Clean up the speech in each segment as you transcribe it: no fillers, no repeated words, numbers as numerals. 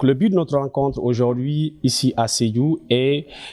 Le but de notre rencontre aujourd'hui ici à Sédhiou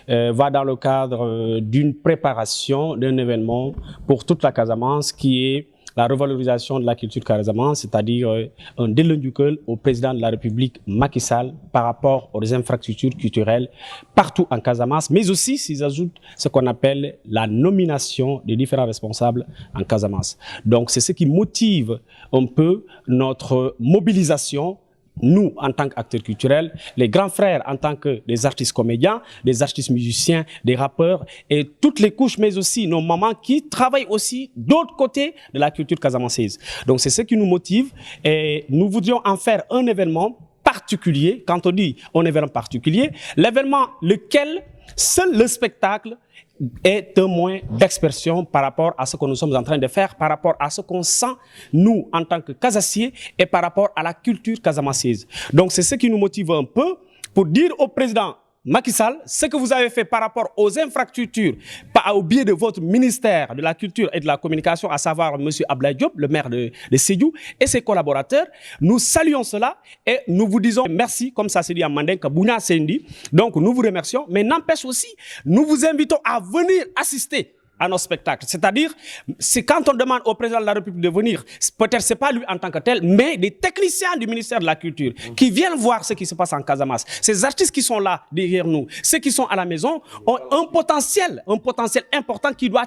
va dans le cadre d'une préparation d'un événement pour toute la Casamance qui est la revalorisation de la culture casamance, c'est-à-dire un délit du cœur au président de la République Macky Sall par rapport aux infrastructures culturelles partout en Casamance, mais aussi s'ils ajoutent ce qu'on appelle la nomination des différents responsables en Casamance. Donc c'est ce qui motive un peu notre mobilisation. Nous, en tant qu'acteurs culturels, les grands frères en tant que des artistes comédiens, des artistes musiciens, des rappeurs et toutes les couches, mais aussi nos mamans qui travaillent aussi d'autre côté de la culture casamançaise. Donc c'est ce qui nous motive et nous voudrions en faire un événement particulier. Quand on dit un événement particulier, l'événement lequel seul le spectacle est un moyen d'expression par rapport à ce que nous sommes en train de faire, par rapport à ce qu'on sent, nous, en tant que Casassiers, et par rapport à la culture casamançaise. Donc, c'est ce qui nous motive un peu pour dire au président Macky Sall, ce que vous avez fait par rapport aux infrastructures, au biais de votre ministère de la Culture et de la Communication, à savoir M. Abdoulaye Diop, le maire de Sédhiou, et ses collaborateurs, nous saluons cela et nous vous disons merci, comme ça se dit en mandingue, Bouna Sendi. Donc nous vous remercions, mais n'empêche aussi, nous vous invitons à venir assister à nos spectacles. C'est-à-dire, c'est quand on demande au président de la République de venir, peut-être c'est pas lui en tant que tel, mais des techniciens du ministère de la Culture qui viennent voir ce qui se passe en Casamance. Ces artistes qui sont là derrière nous, ceux qui sont à la maison, ont un potentiel important qui doit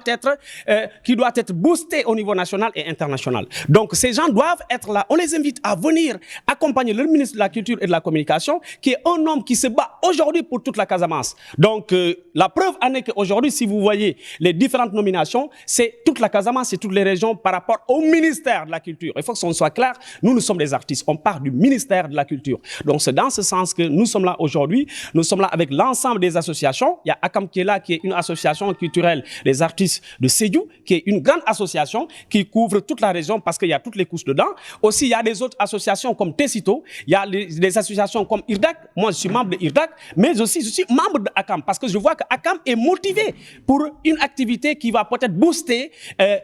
être boosté au niveau national et international. Donc ces gens doivent être là. On les invite à venir accompagner le ministre de la Culture et de la Communication, qui est un homme qui se bat aujourd'hui pour toute la Casamance. Donc la preuve en est qu'aujourd'hui, si vous voyez les différentes nominations, c'est toute la Casamance, c'est toutes les régions par rapport au ministère de la Culture. Il faut que ça soit clair, nous sommes des artistes, on part du ministère de la Culture. Donc c'est dans ce sens que nous sommes là aujourd'hui, nous sommes là avec l'ensemble des associations. Il y a ACAM qui est là, qui est une association culturelle des artistes de Sédhiou, qui est une grande association qui couvre toute la région parce qu'il y a toutes les couches dedans. Aussi, il y a des autres associations comme Tessito, il y a des associations comme IRDAC, moi je suis membre de IRDAC, mais aussi je suis membre de ACAM parce que je vois que ACAM est motivé pour une activité qui va peut-être booster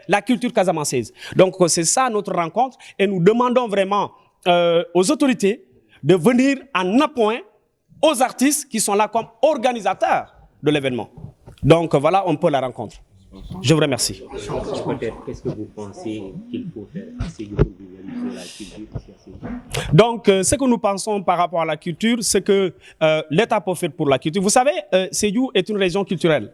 la culture casamançaise. Donc c'est ça notre rencontre et nous demandons vraiment aux autorités de venir en appoint aux artistes qui sont là comme organisateurs de l'événement. Donc voilà un peu la rencontre. Je vous remercie. Peut-être, qu'est-ce que vous pensez qu'il faut faire à Sédhiou pour visualiser la culture ici à Sédhiou? Donc, ce que nous pensons par rapport à la culture, c'est que l'État peut faire pour la culture. Vous savez, Sédhiou est une région culturelle.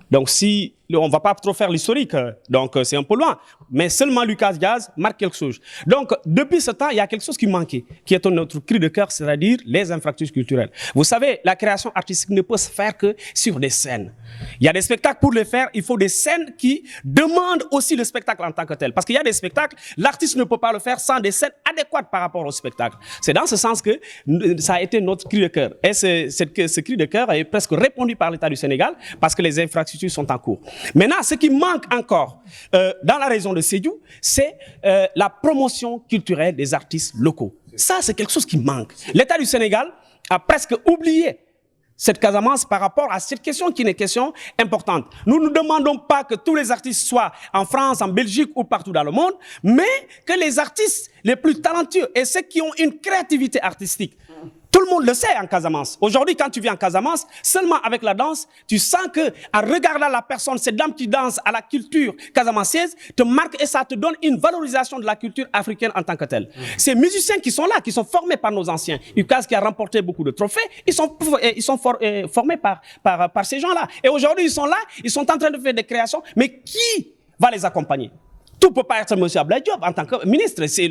Donc, si on ne va pas trop faire l'historique, donc c'est un peu loin, mais seulement Lucas Diaz marque quelque chose. Donc, depuis ce temps, il y a quelque chose qui manquait, qui est notre cri de cœur, c'est-à-dire les infrastructures culturelles. Vous savez, la création artistique ne peut se faire que sur des scènes. Il y a des spectacles pour les faire, il faut des scènes qui demandent aussi le spectacle en tant que tel. Parce qu'il y a des spectacles, l'artiste ne peut pas le faire sans des scènes adéquates par rapport au spectacle. C'est dans ce sens que ça a été notre cri de cœur. Et ce cri de cœur est presque répondu par l'État du Sénégal parce que les infrastructures sont en cours. Maintenant, ce qui manque encore dans la région de Sédhiou, c'est la promotion culturelle des artistes locaux. Ça, c'est quelque chose qui manque. L'État du Sénégal a presque oublié cette Casamance par rapport à cette question qui est une question importante. Nous ne demandons pas que tous les artistes soient en France, en Belgique ou partout dans le monde, mais que les artistes les plus talentueux et ceux qui ont une créativité artistique. Tout le monde le sait en Casamance. Aujourd'hui, quand tu viens en Casamance, seulement avec la danse, tu sens que, en regardant la personne, cette dame qui danse à la culture casamançaise, te marque et ça te donne une valorisation de la culture africaine en tant que telle. Ces musiciens qui sont là, qui sont formés par nos anciens, Lucas qui a remporté beaucoup de trophées, ils sont formés par ces gens-là. Et aujourd'hui, ils sont là, ils sont en train de faire des créations, mais qui va les accompagner? Tout ne peut pas être M. Abdoulaye Diop en tant que ministre. C'est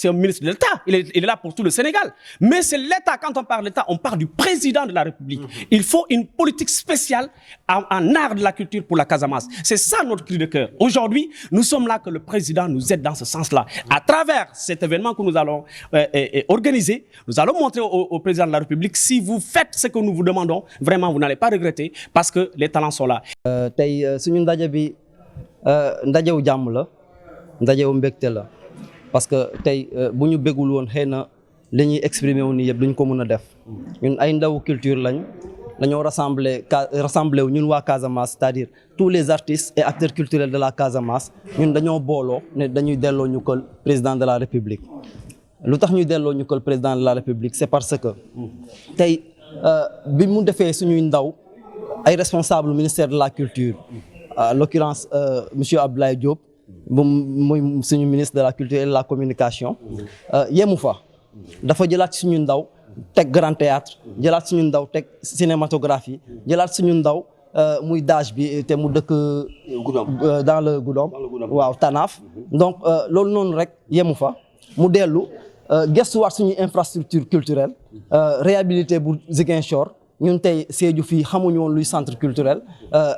un ministre de l'État. Il est là pour tout le Sénégal. Mais c'est l'État. Quand on parle d'État, on parle du président de la République. Il faut une politique spéciale en art de la culture pour la Casamance. C'est ça notre cri de cœur. Aujourd'hui, nous sommes là que le président nous aide dans ce sens-là. À travers cet événement que nous allons organiser, nous allons montrer au président de la République, si vous faites ce que nous vous demandons, vraiment, vous n'allez pas regretter parce que les talents sont là. ndajewu jàmm la ndajewu mbégte la parce que tey bu ñu bégul woon xëy na li ñuy exprimer wu nii yëpp duñ ko mën a def ñun ay ndawu culture lañ dañoo rassembler wu ñun waa Casamance c'est-à-dire tous les artistes et acteurs culturels de la Casamance ñun dañoo booloo ne dañuy delloo ñu ko président de la République lu tax ñu delloo ñu ko le président de la République c'est parce que tey bi mu defee suñuy ndaw ay responsable ministère de la culture en l'occurrence monsieur Abdoulaye Diop moom mooy suñu ministre de la culture et de la communication yemu fa dafa jëlaat suñu ndaw teg grand théâtre jëlaat suñu ndaw teg cinématographie jëlaat suñu ndaw muy daaj bi te mu dëkk dans le Goudomp waaw Tanaaf donc loolu noonu rek yemu fa mu dellu gëstuwaat suñu infrastructure culturelle réhabilité bu Ziguinchor ñun tey Sédhiou fii xamuñu woon luy centre culturel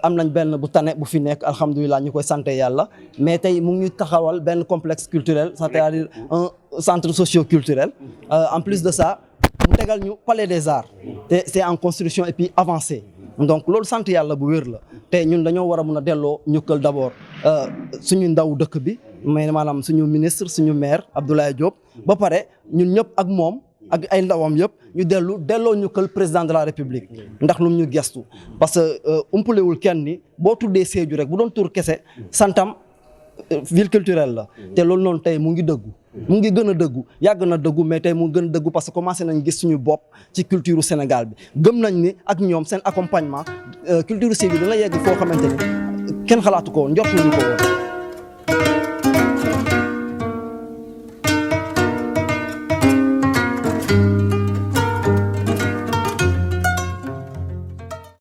am nañ benn bu tane bu fi nekk alhamdulilah ñu koy sant yàlla mais tey mu ngi taxawal benn complexe culturel c'est-à-dire un centre socio-culturel en plus de ça mu tegal ñu palais des arts te c'est en construction et puis avancé donc loolu sant yàlla bu wér la te ñun dañoo war a mun a delloo ñukkal d'abord suñu ndaw dëkk bi mais maanaam suñu ministre suñu maire Abdoulaye Diop ba pare ñun ñëpp ak moom ak ay ndawam yëpp ñu delloo ñukkal président de la République ndax lu ñu gestu parce que umpalewul kenn ni boo tuddee Sédhiou rek bu doon tur kese santam ville culturelle la te loolu noonu tey mu ngi dëggu mu ngi gën a dëggu yàgg na dëggu mais tey mu gën a dëggu parce que commencé nañ gis suñu bopp ci culture Sénégal bi gëm nañ ni ak ñoom seen accompagnement culture Sédhiou dina yegg foo xamante ni kenn xalaatu ko woon njort nañu ko woon